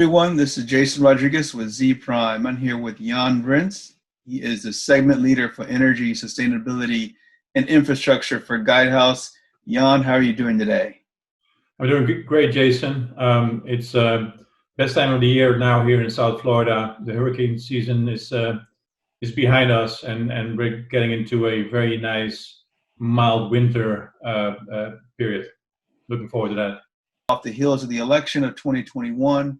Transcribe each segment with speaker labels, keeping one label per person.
Speaker 1: Everyone, this is Jason Rodriguez with Zpryme. I'm here with Jan Vrins. He is the segment leader for energy, sustainability, and infrastructure for Guidehouse. Jan, how are you doing today?
Speaker 2: I'm doing great, Jason. It's best time of the year now here in South Florida. The hurricane season is behind us, and we're getting into a very nice, mild winter period. Looking forward to that.
Speaker 1: Off the heels of the election of 2021,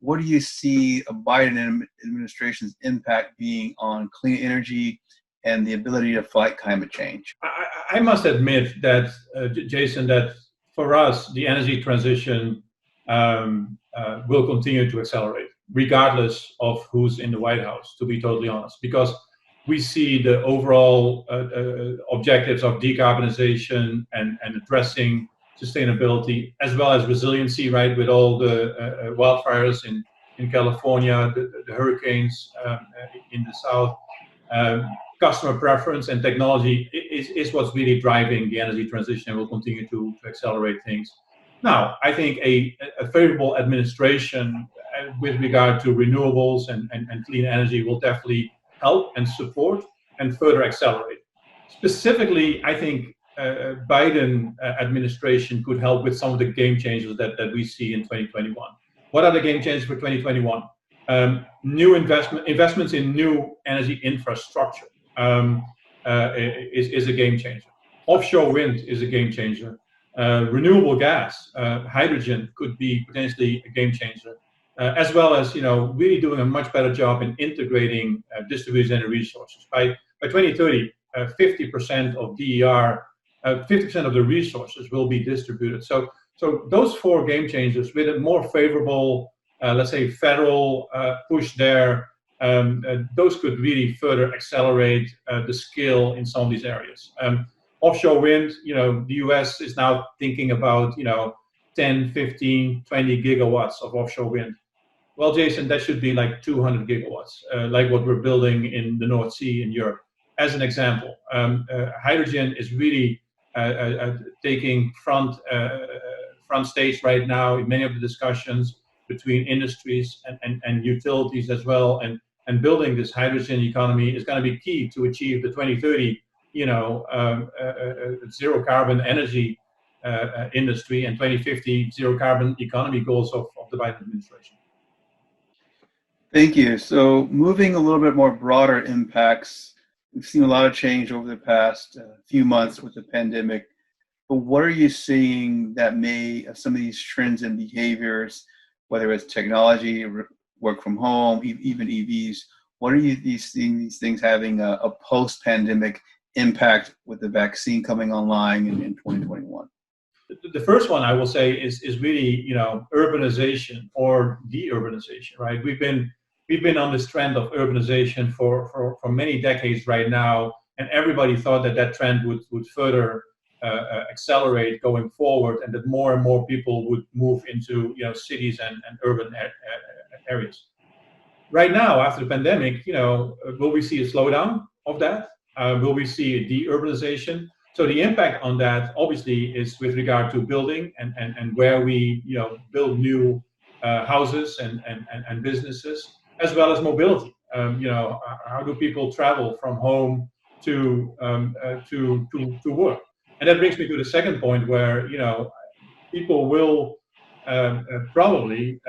Speaker 1: what do you see a Biden administration's impact being on clean energy and the ability to fight climate change?
Speaker 2: I must admit that, Jason, that for us, the energy transition will continue to accelerate, regardless of who's in the White House, to be totally honest, because we see the overall objectives of decarbonization and addressing sustainability as well as resiliency, right, with all the wildfires in California, the hurricanes in the south. Customer preference and technology is what's really driving the energy transition and will continue to accelerate things. Now, I think a favorable administration with regard to renewables and clean energy will definitely help and support and further accelerate. Specifically, I think Biden administration could help with some of the game changers that we see in 2021. What are the game changers for 2021? New investments in new energy infrastructure is a game changer. Offshore wind is a game changer. Renewable gas, hydrogen could be potentially a game changer, as well as really doing a much better job in integrating distributed energy resources. By 2030, 50% of DER, 50% of the resources will be distributed. So those four game changers with a more favorable, let's say, federal push there, those could really further accelerate the scale in some of these areas. Offshore wind, the US is now thinking about 10, 15, 20 gigawatts of offshore wind. Well, Jason, that should be like 200 gigawatts, like what we're building in the North Sea in Europe. As an example, hydrogen is really taking front stage right now in many of the discussions between industries and utilities as well. And building this hydrogen economy is going to be key to achieve the 2030, zero carbon energy industry and 2050 zero carbon economy goals of the Biden administration.
Speaker 1: Thank you. So moving a little bit more broader impacts, we've seen a lot of change over the past few months with the pandemic. But what are you seeing that may some of these trends and behaviors, whether it's technology, work from home, even EVs, what are you seeing these things having a post-pandemic impact with the vaccine coming online in 2021?
Speaker 2: The first one I will say is really urbanization or de-urbanization, right? We've been on this trend of urbanization for many decades right now, and everybody thought that trend would further accelerate going forward, and that more and more people would move into cities and urban areas. Right now, after the pandemic, will we see a slowdown of that? Will we see a de-urbanization? So the impact on that obviously is with regard to building and where we build new houses and businesses, as well as mobility. How do people travel from home to work? And that brings me to the second point where people will probably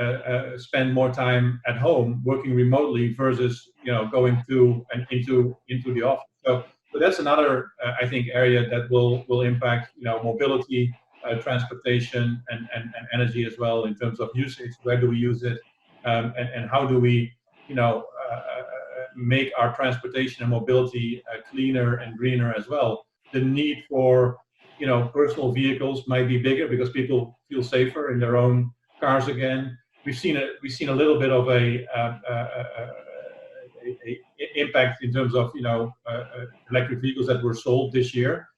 Speaker 2: spend more time at home working remotely versus going to and into the office. So that's another I think area that will impact mobility, transportation, and energy as well in terms of usage. Where do we use it, and how do we make our transportation and mobility cleaner and greener as well? The need for personal vehicles might be bigger because people feel safer in their own cars again. We've seen a little bit of a impact in terms of electric vehicles that were sold this year,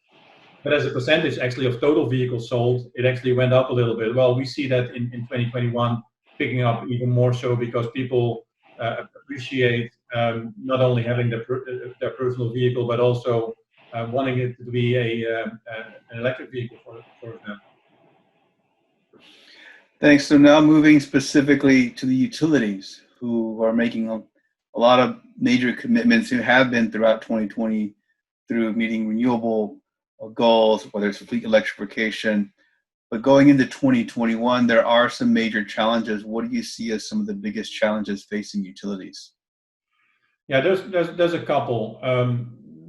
Speaker 2: but as a percentage actually of total vehicles sold, it actually went up a little bit. Well, we see that in 2021 picking up even more so because people appreciate not only having their personal vehicle, but also wanting it to be an electric vehicle, for example.
Speaker 1: Thanks. So now moving specifically to the utilities who are making a lot of major commitments who have been throughout 2020 through meeting renewable goals, whether it's fleet electrification. But going into 2021, there are some major challenges. What do you see as some of the biggest challenges facing utilities?
Speaker 2: Yeah, there's a couple.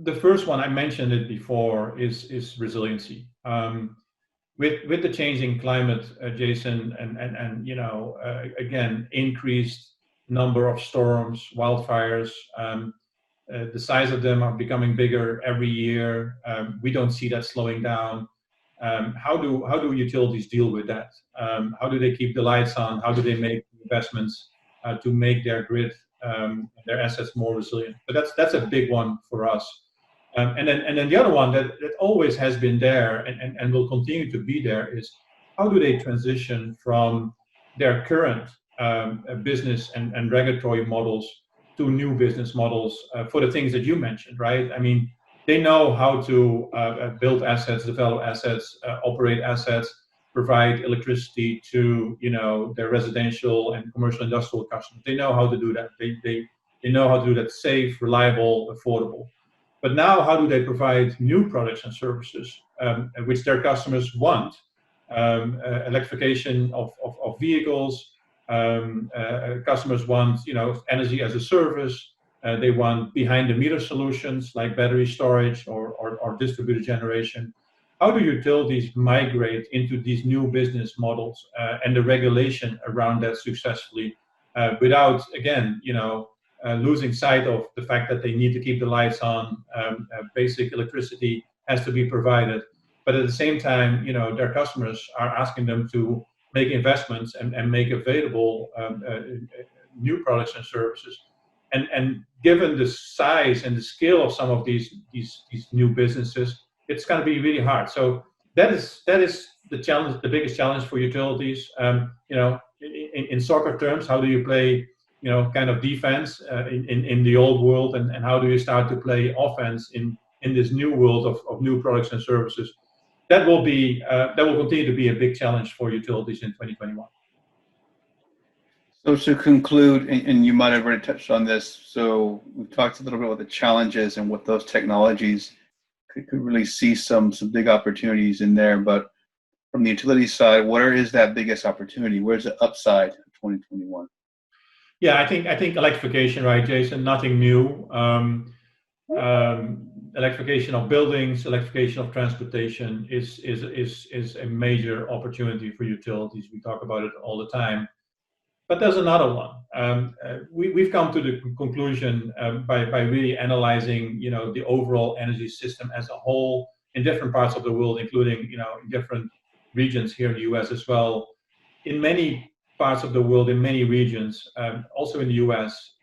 Speaker 2: The first one I mentioned it before is resiliency. With the changing climate, Jason, and again, increased number of storms, wildfires. The size of them are becoming bigger every year. We don't see that slowing down. How do utilities deal with that? How do they keep the lights on? How do they make investments to make their grid, their assets more resilient? But that's a big one for us. And then the other one that always has been there and will continue to be there is how do they transition from their current business and regulatory models to new business models for the things that you mentioned, right? I mean, they know how to build assets, develop assets, operate assets, provide electricity to their residential and commercial industrial customers. They know how to do that. They know how to do that safe, reliable, affordable. But now, how do they provide new products and services which their customers want? Electrification of vehicles. Customers want, energy as a service. They want behind-the-meter solutions like battery storage or distributed generation. How do utilities migrate into these new business models and the regulation around that successfully without, again, losing sight of the fact that they need to keep the lights on, basic electricity has to be provided. But at the same time, their customers are asking them to make investments and make available new products and services. And given the size and the scale of some of these new businesses, it's going to be really hard. So that is the challenge, the biggest challenge for utilities. In soccer terms, how do you play kind of defense in the old world, and how do you start to play offense in this new world of new products and services? That will continue to be a big challenge for utilities in 2021.
Speaker 1: So to conclude, and you might have already touched on this, so we've talked a little bit about the challenges and what those technologies could really see some big opportunities in there. But from the utility side, where is that biggest opportunity? Where's the upside in 2021?
Speaker 2: Yeah, I think electrification, right, Jason? Nothing new. Electrification of buildings, electrification of transportation is a major opportunity for utilities. We talk about it all the time. But there's another one. We've come to the conclusion by really analyzing, the overall energy system as a whole in different parts of the world, including, in different regions here in the U.S. as well. In many parts of the world, in many regions, also in the US,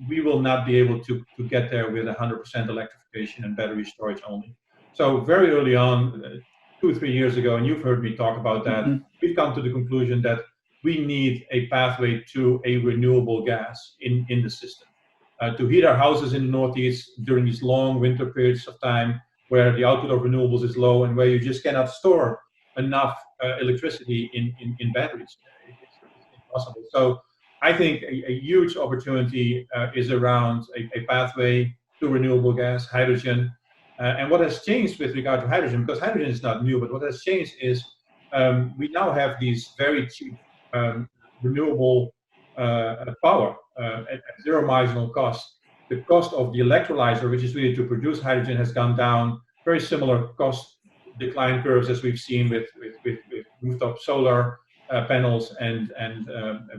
Speaker 2: we will not be able to get there with 100% electrification and battery storage only. So very early on, 2 or 3 years ago, and you've heard me talk about that, we've come to the conclusion that we need a pathway to a renewable gas in the system. To heat our houses in the Northeast during these long winter periods of time where the output of renewables is low and where you just cannot store enough electricity in batteries. It's impossible. So I think a huge opportunity is around a pathway to renewable gas, hydrogen. And what has changed with regard to hydrogen, because hydrogen is not new, but what has changed is we now have these very cheap renewable power at zero marginal cost. The cost of the electrolyzer, which is really to produce hydrogen, has gone down. Very similar cost decline curves as we've seen with rooftop solar panels and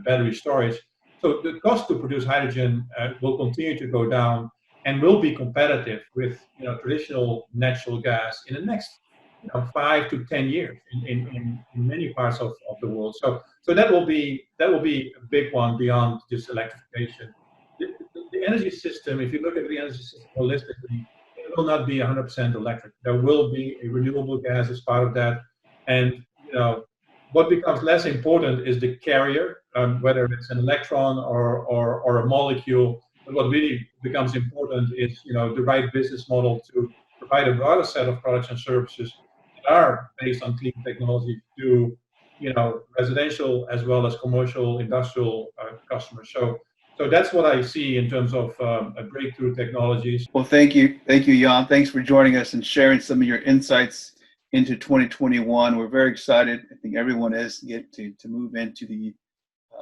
Speaker 2: battery storage. So the cost to produce hydrogen will continue to go down and will be competitive with traditional natural gas in the next 5 to 10 years in many parts of the world. So that will be a big one beyond just electrification. The energy system, if you look at the energy system holistically, it will not be 100% electric. There will be a renewable gas as part of that, and what becomes less important is the carrier, whether it's an electron or a molecule. But what really becomes important is the right business model to provide a broader set of products and services that are based on clean technology to residential as well as commercial, industrial customers. So that's what I see in terms of breakthrough technologies.
Speaker 1: Well, thank you, Jan. Thanks for joining us and sharing some of your insights into 2021. We're very excited. I think everyone is to move into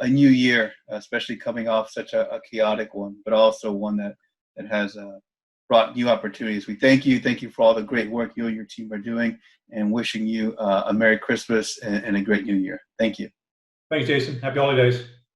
Speaker 1: a new year, especially coming off such a chaotic one, but also one that has brought new opportunities. We thank you for all the great work you and your team are doing, and wishing you a Merry Christmas and a great New Year. Thank you.
Speaker 2: Thanks, Jason. Happy holidays.